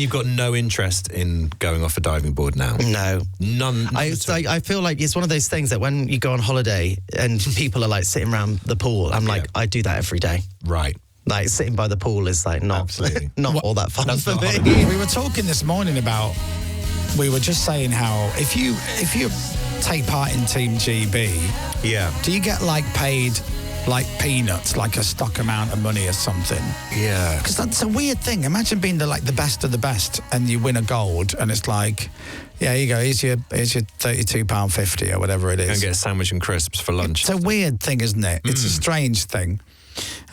You've got no interest in going off a diving board now? No. None. I feel like it's one of those things that when you go on holiday and people are like sitting around the pool, I'm like, I do that every day. Right. Like sitting by the pool is like not all that fun for me. We were talking this morning about, we were just saying how if you take part in Team GB, do you get like paid like peanuts, like a stock amount of money or something? Yeah. Because that's a weird thing. Imagine being the best of the best and you win a gold and it's like, yeah, here you go, here's your £32.50 or whatever it is. And get a sandwich and crisps for lunch. It's a weird thing, isn't it? It's a strange thing.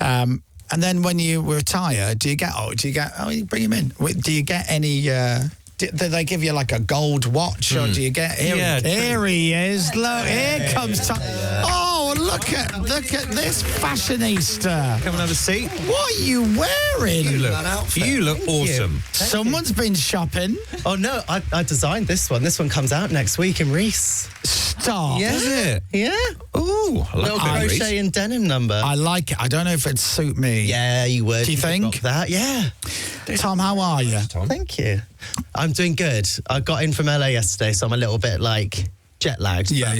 And then when you retire, do you bring him in. Do you get any, do they give you like a gold watch or do you get, here he is, look, here comes Tom. Oh, look at this fashionista. Come and have a seat. What are you wearing? You look awesome. Someone's been shopping. Oh no, I designed this one. This one comes out next week in Reese. Stop. Yeah. Is it? Yeah. Ooh, I like Little crochet and denim number. I like it. I don't know if it'd suit me. Yeah, you would. Do you think? That? Yeah. Tom, how are you? Thank you. I'm doing good. I got in from LA yesterday, so I'm a little bit like jet lagged. Yeah,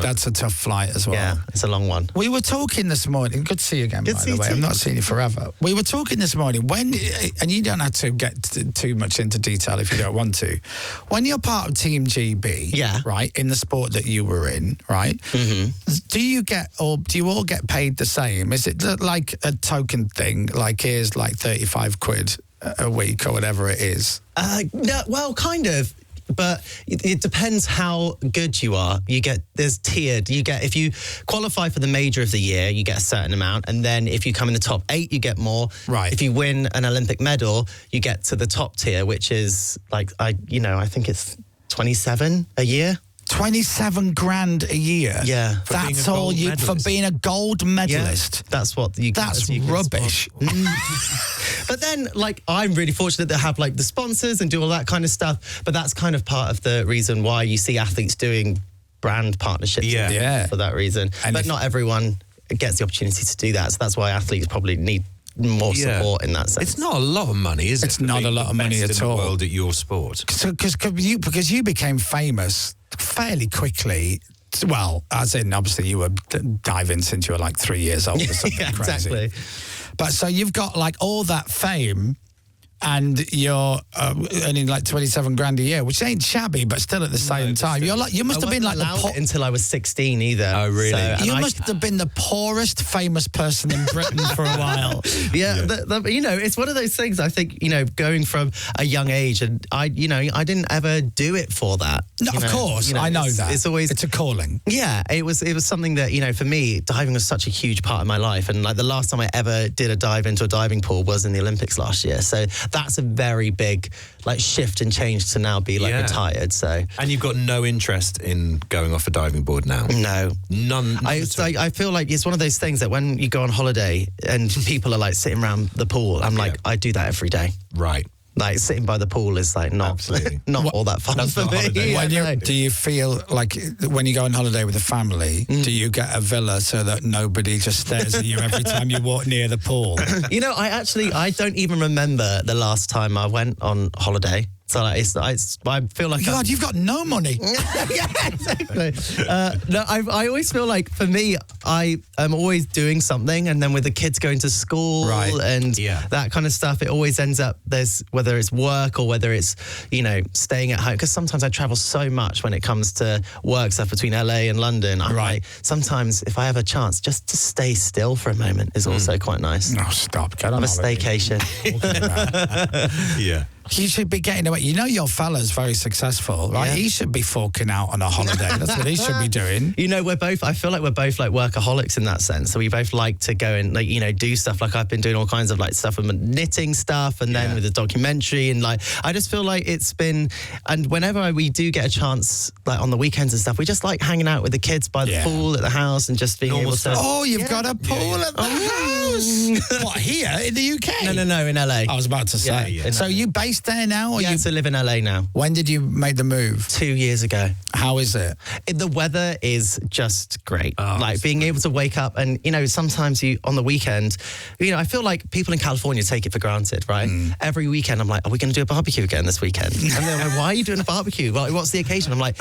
that's a tough flight as well. Yeah, it's a long one. We were talking this morning. Good to see you again, by the way. I've not seen you forever. We were talking this morning and you don't have to get too much into detail if you don't want to. When you're part of Team GB, right, in the sport that you were in, right, do you all get paid the same? Is it like a token thing, like here's like 35 quid a week or whatever it is? No, well, kind of. But it depends how good you are. There's tiered. If you qualify for the major of the year, you get a certain amount. And then if you come in the top 8, you get more. Right. If you win an Olympic medal, you get to the top tier, which is like, I think it's 27 a year. 27 grand a year. Yeah. That's all you for being a gold medalist. Yeah, that's what you get. That's rubbish. But then, like, I'm really fortunate to have like the sponsors and do all that kind of stuff. But that's kind of part of the reason why you see athletes doing brand partnerships. Yeah. For that reason. But not everyone gets the opportunity to do that. So that's why athletes probably need more support in that sense. It's not a lot of money, is it? It's not a lot of money at all. In the world at your sport. Because you became famous fairly quickly. Well, as in, obviously, you were diving since you were like 3 years old or something crazy. Exactly. But so you've got like all that fame and you're earning like 27 grand a year, which ain't shabby, but still at the same time. You must have been like until I was 16 either. Oh, really? So, you must have been the poorest famous person in Britain for a while. Yeah. It's one of those things. I think, going from a young age, and I didn't ever do it for that. No, of course, I know that. It's a calling. Yeah, it was something that, for me, diving was such a huge part of my life. And like the last time I ever did a dive into a diving pool was in the Olympics last year. So that's a very big like shift and change to now be like retired. So, and you've got no interest in going off a diving board now? No, none. I feel like it's one of those things that when you go on holiday and people are like sitting around the pool, I'm like, I do that every day. Right. Like sitting by the pool is like not all that fun for me. Do you feel like when you go on holiday with the family, do you get a villa so that nobody just stares at you every time you walk near the pool? I don't even remember the last time I went on holiday. So I feel like God, you've got no money. Yeah, exactly. I always feel like for me, I am always doing something, and then with the kids going to school and that kind of stuff, it always ends up whether it's work or whether it's staying at home. Because sometimes I travel so much when it comes to work stuff between LA and London. I'm like, sometimes if I have a chance, just to stay still for a moment is also quite nice. No, stop. Get on a staycation. Yeah. You should be getting away. Your fella's very successful, right? Yeah. He should be forking out on a holiday. That's what he should be doing. I feel like we're both like workaholics in that sense. So we both like to go and do stuff. Like I've been doing all kinds of like stuff with knitting stuff and then with the documentary. And like, I just feel like it's been, and whenever we do get a chance, like on the weekends and stuff, we just like hanging out with the kids by the pool at the house and just being able to. Oh, you've got a pool at the house. What, here in the UK? No, in LA. I was about to say. Yeah, so you basically based there now? Or I live in LA now. When did you make the move? 2 years ago. How is it? The weather is just great. Like being able to wake up and, sometimes on the weekend, I feel like people in California take it for granted, right? Every weekend I'm like, are we going to do a barbecue again this weekend? And they're like, why are you doing a barbecue? Like, what's the occasion? I'm like,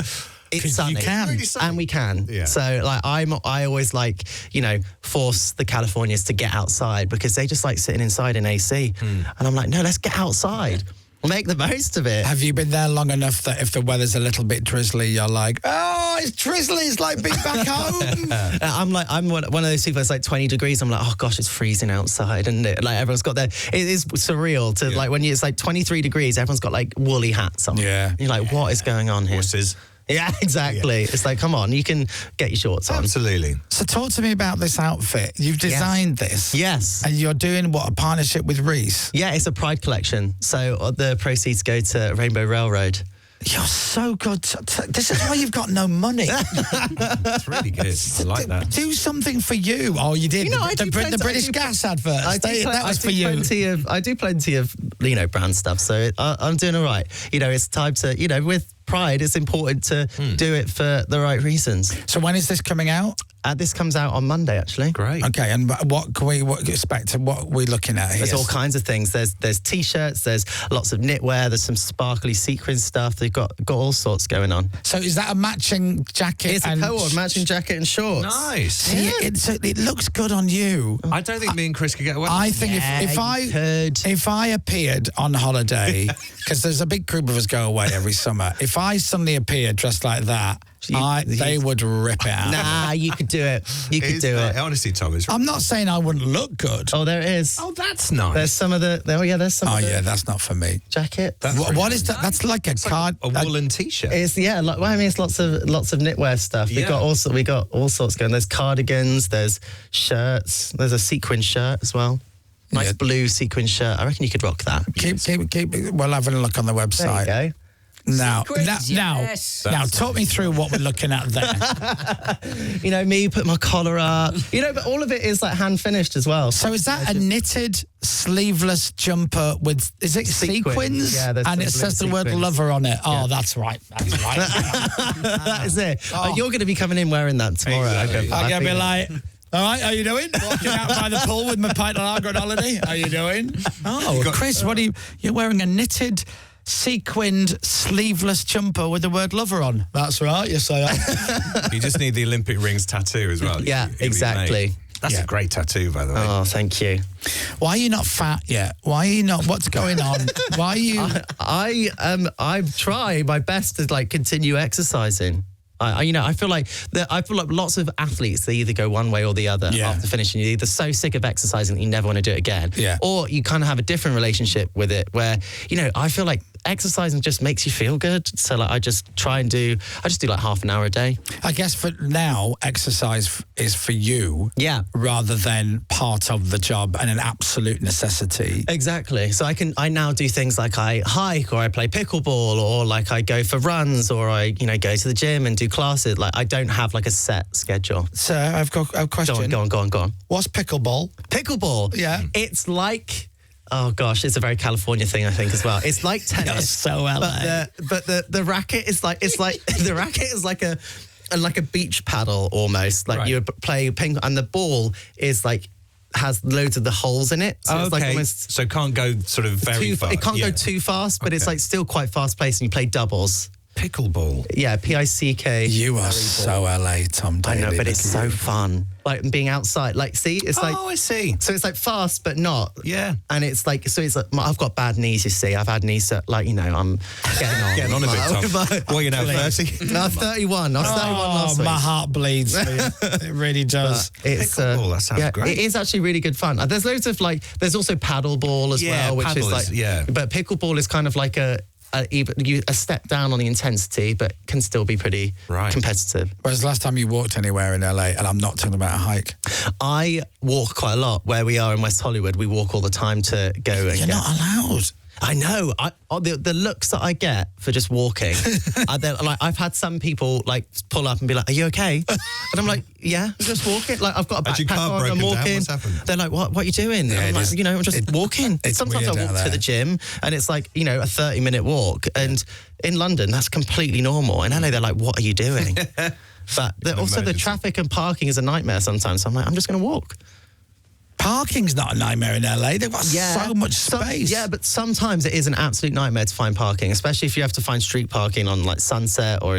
it's sunny. You can. And we can. Yeah. So like I always force the Californians to get outside because they just like sitting inside in AC. And I'm like, no, let's get outside. Make the most of it. Have you been there long enough that if the weather's a little bit drizzly, you're like, oh, it's drizzly, it's like being back home? I'm one of those people that's like 20 degrees. I'm like, oh gosh, it's freezing outside. And like everyone's got it is surreal to like when it's like 23 degrees, everyone's got like woolly hats on. Yeah. You're like, what is going on here? Horses. Yeah, exactly. Yeah. It's like, come on, you can get your shorts on. Absolutely. So talk to me about this outfit. You've designed this. Yes. And you're doing, a partnership with Reese? Yeah, it's a Pride collection. So the proceeds go to Rainbow Railroad. You're so good. This is why you've got no money. It's really good. I like that. Do something for you. Oh, you did. The British Gas advert. That was for you. I do plenty of, brand stuff. So I'm doing all right. It's time to, with Pride, it's important to do it for the right reasons. So when is this coming out? This comes out on Monday, actually. Great. Okay, and what can we expect? What are we looking at here? There's all kinds of things. There's T-shirts, there's lots of knitwear, there's some sparkly sequin stuff. They've got all sorts going on. So is that a matching jacket? It's a co-ord, matching jacket and shorts. Nice. See, it looks good on you. I don't think me and Chris could get away with I it. think if I appeared on holiday, because there's a big group of us go away every summer, if I suddenly appeared dressed like that, they would rip it out. Nah, you could do it. You could do it. Honestly, Tom, I'm not saying I wouldn't look good. Oh, there it is. Oh, that's nice. There's some of the. There's some. Oh, of the yeah, that's not for me. Jacket. What is that? That's like a card. A woolen T-shirt. It's it's lots of knitwear stuff. We got all sorts going. There's cardigans. There's shirts. There's a sequin shirt as well. Nice blue sequin shirt. I reckon you could rock that. Keep. We'll have a look on the website. There you go. Now, talk me through what we're looking at there. Me put my collar up. But all of it is like hand finished as well. So is that a knitted sleeveless jumper with? Is it sequins? Yeah, and it says the word lover on it. Oh, that's right. That's right. That is it. You're going to be coming in wearing that tomorrow. Exactly. I'm going to be like, all right, how you doing? Walking out by the pool with my pint of lager on holiday. How you doing? Oh, Chris, what are you? You're wearing a knitted, sequined, sleeveless jumper with the word lover on. That's right, yes I am. You just need the Olympic rings tattoo as well. Yeah, exactly. That's a great tattoo, by the way. Oh, thank you. Why are you not fat yet? Why are you not? What's going on? Why are you? I try my best to continue exercising. I feel like lots of athletes, they either go one way or the other after finishing. You're either so sick of exercising that you never want to do it again, or you kind of have a different relationship with it where, I feel like exercising just makes you feel good. So I just do like half an hour a day. I guess for now, exercise is for you, rather than part of the job and an absolute necessity. Exactly. So I now do things like I hike, or I play pickleball, or like I go for runs, or I go to the gym and do classes. Like I don't have like a set schedule. So I've got a question. Go on. What's pickleball? Pickleball? Yeah. It's like... Oh gosh, it's a very California thing, I think, as well. It's like tennis. You're so LA. But the racket is like the racket is like a beach paddle almost. Like you play ping, and the ball is like has loads of the holes in it. So it's like almost, so it can't go sort of very fast. It can't go too fast, but it's like still quite fast paced, and you play doubles. Pickleball. Yeah, PICK. You are so LA, Tom Daley. I know, but it's so fun. Like being outside. Like, see, it's like... Oh, I see. So it's like fast, but not. Yeah. And it's like, I've got bad knees, you see. I've had knees that, I'm getting on. Getting on a bit, Tom. Well, you're now 30. No, I'm 31. I was 31 last week. My heart bleeds. It really does. It's pickleball, that sounds great. It is actually really good fun. There's loads of there's also paddleball as well, which is like... But pickleball is kind of like a step down on the intensity, but can still be pretty competitive. Whereas the last time you walked anywhere in LA, and I'm not talking about a hike. I walk quite a lot. Where we are in West Hollywood, we walk all the time to go. You're not allowed. I know. The looks that I get for just walking. I've had some people like pull up and be like, "Are you okay?" And I'm like, "Yeah, I'm just walking." Like I've got a backpack on. I'm walking. What's happened? They're like, "What are you doing?" Yeah, I'm like, I'm just walking. Sometimes I walk to the gym, and it's like a 30-minute walk. And in London, that's completely normal. In LA, they're like, "What are you doing?" But also the traffic and parking is a nightmare sometimes. So I'm like, I'm just going to walk. Parking's not a nightmare in LA. They've got so much space. But sometimes it is an absolute nightmare to find parking, especially if you have to find street parking on like Sunset or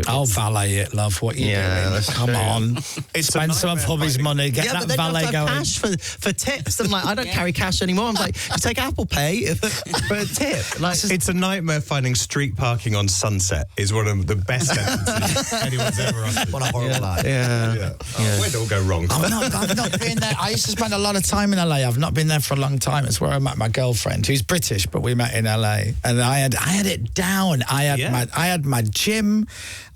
I'll valet it, love. What you doing? Come on, spend some of hubby's money. Get that valet you have to going. Cash for tips. I'm like, I don't carry cash anymore. I'm like, you take Apple Pay for a tip. Like, it's a nightmare finding street parking on Sunset. Is one of the best entrances anyone's ever on. What a horrible life. Where'd it all go wrong? I've not been there. I used to spend a lot of time in LA. I've not been there for a long time. It's where I met my girlfriend, who's British, but we met in LA. And I had it down. I had my gym.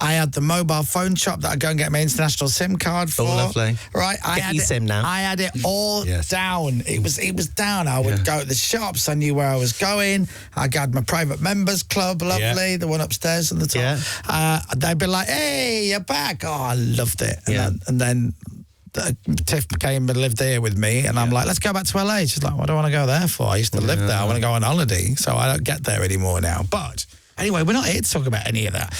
I had the mobile phone shop that I go and get my international SIM card for. Oh, lovely. Right. I had eSIM now. I had it all down. It was down. I would go to the shops. I knew where I was going. I got my private members club, lovely, the one upstairs on the top. They'd be like, "Hey, you're back." Oh, I loved it. And then Tiff came and lived there with me, and I'm like, "Let's go back to LA." She's like, "What do I want to go there for? I used to live there. I want to go on holiday, so I don't get there anymore now." But anyway, we're not here to talk about any of that.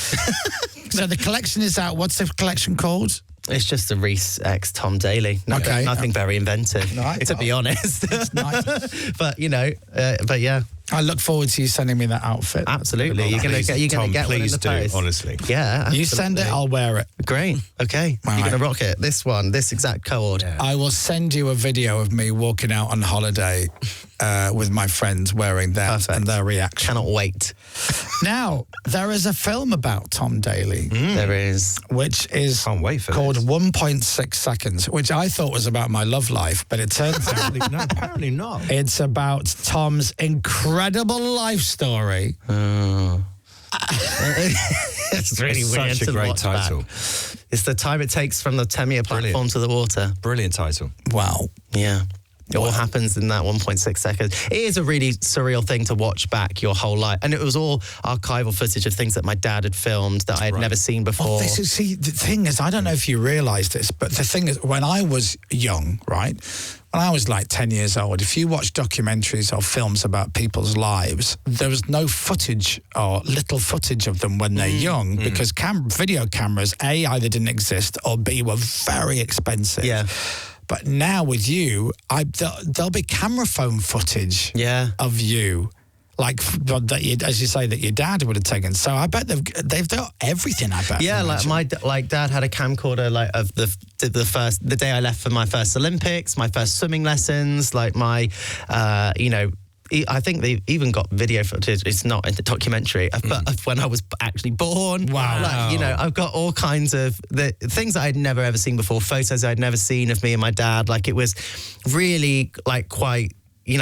So the collection is out. What's the collection called? It's just a Reese X Tom Daley. Nothing very inventive, to be honest. It's nice. But yeah. I look forward to you sending me that outfit. Absolutely. You're going to get one in the post. Honestly. Yeah, absolutely. You send it, I'll wear it. Great. Okay. You're going to rock it. This exact code. Yeah. I will send you a video of me walking out on holiday with my friends wearing that and their reaction. Cannot wait. Now, there is a film about Tom Daley. There is. Which is Can't wait for called this. 1.6 Seconds, which I thought was about my love life, but it turns out... apparently not. It's about Tom's incredible life story. It's really weird. Such a great title. It's the time it takes from the Temia platform to the water. Brilliant title. Wow. Yeah. It all happens in that 1.6 seconds. It is a really surreal thing to watch back your whole life. And it was all archival footage of things that my dad had filmed that I had never seen before. The thing is, I don't know if you realise this, but the thing is, when I was young, right, when I was like 10 years old, if you watch documentaries or films about people's lives, there was no footage or little footage of them when they're young because video cameras, A, either didn't exist or B, were very expensive. Yeah. But now with you, there'll be camera phone footage of you, like that as you say, that your dad would have taken. So I bet they've got everything. I bet. Yeah, like dad had a camcorder like of the day I left for my first Olympics, my first swimming lessons, like my I think they even got video footage. It's not in the documentary, but of when I was actually born. Wow. Like, I've got all kinds of the things that I'd never ever seen before, photos I'd never seen of me and my dad. Like, it was really like quite,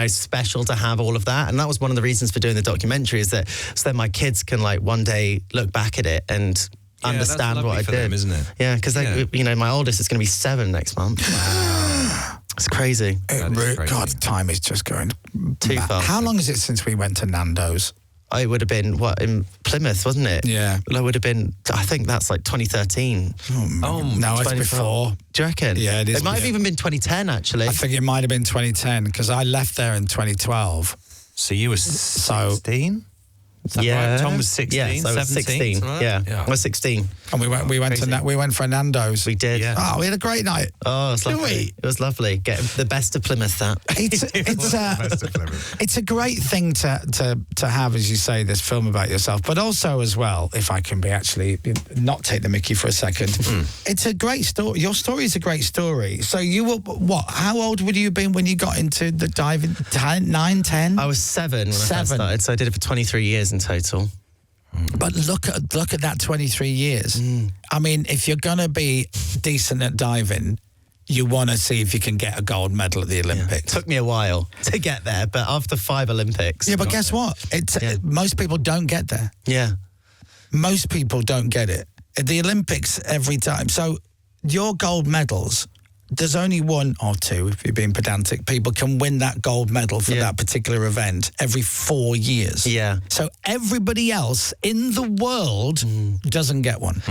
special to have all of that. And that was one of the reasons for doing the documentary, is that so that my kids can like one day look back at it and understand what I did. Them, isn't it? Yeah, because my oldest is going to be 7 next month. Wow. It's crazy. God, time is just going too fast. How long is it since we went to Nando's? It would have been, in Plymouth, wasn't it? Yeah. It would have been, I think that's like 2013. No, it's before. Do you reckon? Yeah, it is. It might have even been 2010, actually. I think it might have been 2010, because I left there in 2012. So you were 16? Yeah, right? Tom was 16. Yeah, so I was 16. Yeah, I was 16. And we went for Nando's. We did. Yeah. Oh, we had a great night. Oh, it's lovely. It was lovely. Getting the best of Plymouth. That it's a great thing to have, as you say, this film about yourself, but also as well, if I can be actually not take the mickey for a second, it's a great story. Your story is a great story. So you were what? How old would you have been when you got into the diving? 9, 10? I was 7 when I first started. So I did it for 23 years in total. But look at that 23 years. I mean, if you're going to be decent at diving, you want to see if you can get a gold medal at the Olympics. It took me a while to get there, but after 5 Olympics... Yeah, but guess what? Most people don't get there. Yeah. Most people don't get it. At the Olympics every time. So your gold medals there's only one or two, if you're being pedantic, people can win that gold medal for that particular event every 4 years. Yeah. So everybody else in the world doesn't get one.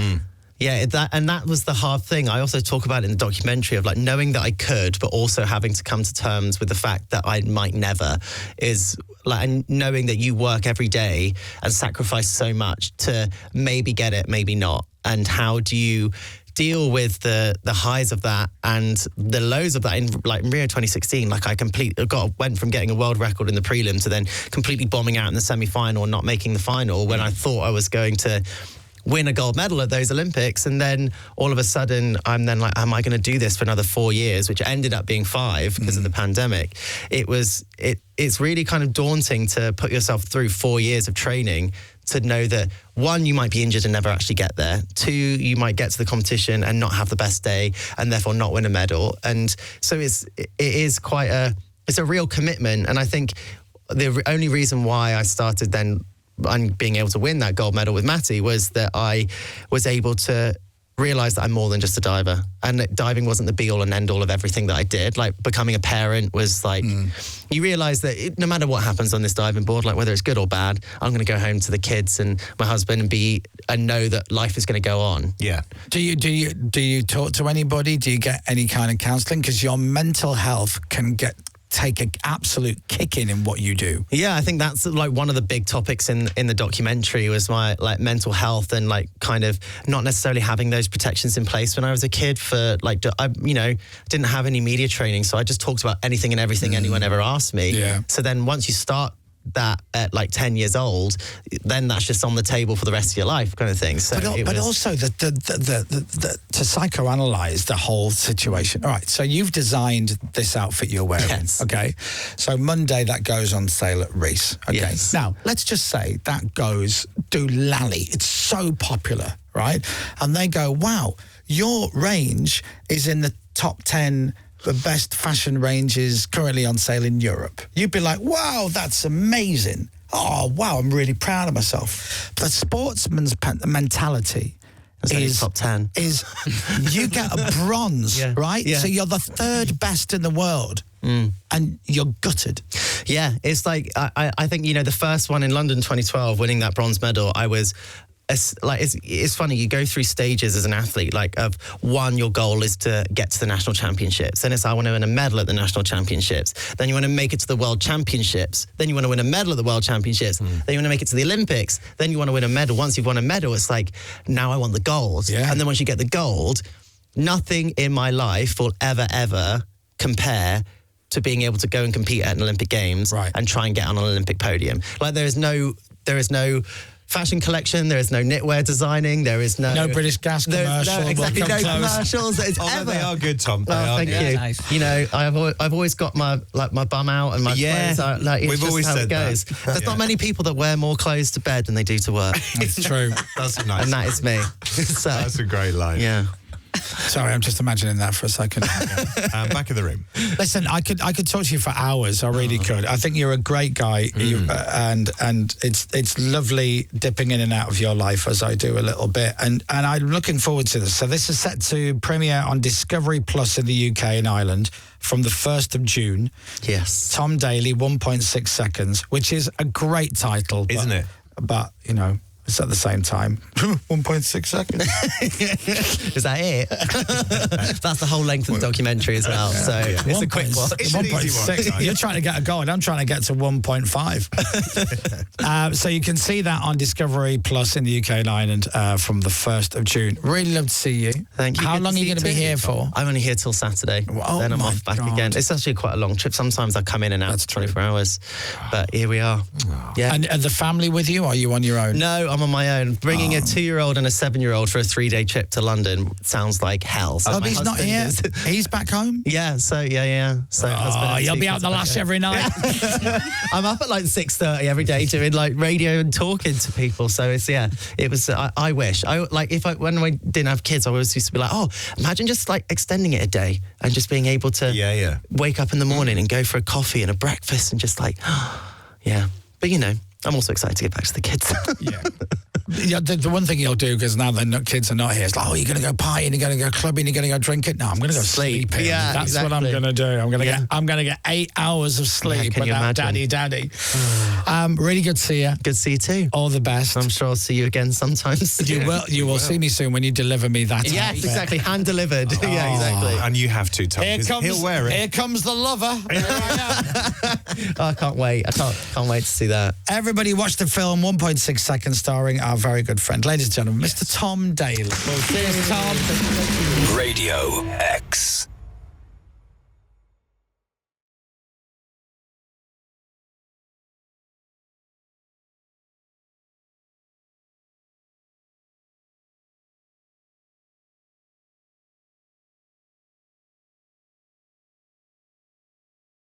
Yeah, that was the hard thing. I also talk about it in the documentary of like knowing that I could, but also having to come to terms with the fact that I might never, is like, and knowing that you work every day and sacrifice so much to maybe get it, maybe not. And how do you deal with the highs of that and the lows of that? In Rio 2016, like I went from getting a world record in the prelim to then completely bombing out in the semi-final and not making the final when I thought I was going to win a gold medal at those Olympics. And then all of a sudden I'm then like, am I going to do this for another 4 years, which ended up being 5 because of the pandemic. It's really kind of daunting to put yourself through 4 years of training to know that 1, you might be injured and never actually get there. 2, you might get to the competition and not have the best day and therefore not win a medal. And so it is quite it's a real commitment. And I think the only reason why I started then and being able to win that gold medal with Matty was that I was able to realise that I'm more than just a diver, and that diving wasn't the be-all and end-all of everything that I did. Like becoming a parent was like, you realise that no matter what happens on this diving board, like whether it's good or bad, I'm going to go home to the kids and my husband and know that life is going to go on. Yeah. Do you talk to anybody? Do you get any kind of counselling? Because your mental health can take an absolute kicking in what you do. Yeah, I think that's like one of the big topics in the documentary was my like mental health and like kind of not necessarily having those protections in place when I was a kid. For like, I didn't have any media training, so I just talked about anything and everything anyone ever asked me. Yeah. So then once you start that at like 10 years old, then that's just on the table for the rest of your life, kind of thing. So but also to psychoanalyze the whole situation. All right, so you've designed this outfit you're wearing. Yes. Okay, so Monday that goes on sale at Reese. Okay, yes. Now let's just say that goes doolally. It's so popular, right? And they go, wow, your range is in the top 10 the best fashion ranges currently on sale in Europe. You'd be like, wow, that's amazing. Oh, wow, I'm really proud of myself. The sportsman's mentality is top 10. Is you get a bronze, right? Yeah. So you're the 3rd best in the world. And you're gutted. Yeah, it's like, I think, the first one in London 2012, winning that bronze medal, I was... It's funny, you go through stages as an athlete, like of 1, your goal is to get to the national championships. Then it's, I want to win a medal at the national championships. Then you want to make it to the world championships. Then you want to win a medal at the world championships. Then you want to make it to the Olympics. Then you want to win a medal. Once you've won a medal, it's like, now I want the gold. Yeah. And then once you get the gold, nothing in my life will ever compare to being able to go and compete at an Olympic Games and try and get on an Olympic podium. Like there is no fashion collection, there is no knitwear designing, there is no British Gas commercial. No, exactly, no commercials. It's ever. They are good, Tom. Thank you. Nice. I've always got my bum out and my clothes out. Like, it's we've just always how said it goes. There's not many people that wear more clothes to bed than they do to work. It's true. That's nice. And that is me. So, that's a great line. Yeah. Sorry, I'm just imagining that for a second. Back of the room. Listen, I could talk to you for hours. I really could. I think you're a great guy, and it's lovely dipping in and out of your life as I do a little bit. And I'm looking forward to this. So this is set to premiere on Discovery Plus in the UK and Ireland from the 1st of June. Yes. Tom Daley, 1.6 seconds, which is a great title, isn't it? But it's at the same time 1.6 seconds. Is that it? That's the whole length of the documentary as well. So it's a quick one. It's 1.6. You're trying to get a gold. I'm trying to get to 1.5. So you can see that on Discovery Plus in the UK and Ireland from the 1st of June. Really love to see you. Thank you. How long are you going to be here for? I'm only here till Saturday. Then I'm off back again. It's actually quite a long trip. Sometimes I come in and out for 24 hours. But here we are. Yeah. And the family with you? Or are you on your own? No, I'm on my own. Bringing a 2-year-old and a 7-year-old for a 3-day trip to London sounds like hell. So but he's not here. He's back home? Yeah, so So you'll be out the lash every night. I'm up at like 6:30 every day doing like radio and talking to people. So it's it was. I wish when I didn't have kids, I always used to be like, oh, imagine just like extending it a day and just being able to wake up in the morning and go for a coffee and a breakfast and just like, But I'm also excited to get back to the kids. Yeah, the one thing you'll do, because now the kids are not here, it's like, oh, you're going to go partying, you're going to go clubbing, you're going to go drinking. No, I'm going to go sleeping. Yeah, that's exactly. what I'm going to do. I'm going to get 8 hours of sleep without daddy. Really good to see you. Good to see you too. All the best. I'm sure I'll see you again sometimes. You will see me soon when you deliver me that. Yes, exactly. Hand delivered. Oh. Yeah, exactly. And you have to, Tom. He'll wear it. Here comes the lover. I can't wait. I can't wait to see that. Everybody watch the film 1.6 seconds starring our very good friend, ladies and gentlemen, Mr. Tom Daley. Cheers, Tom. Radio X.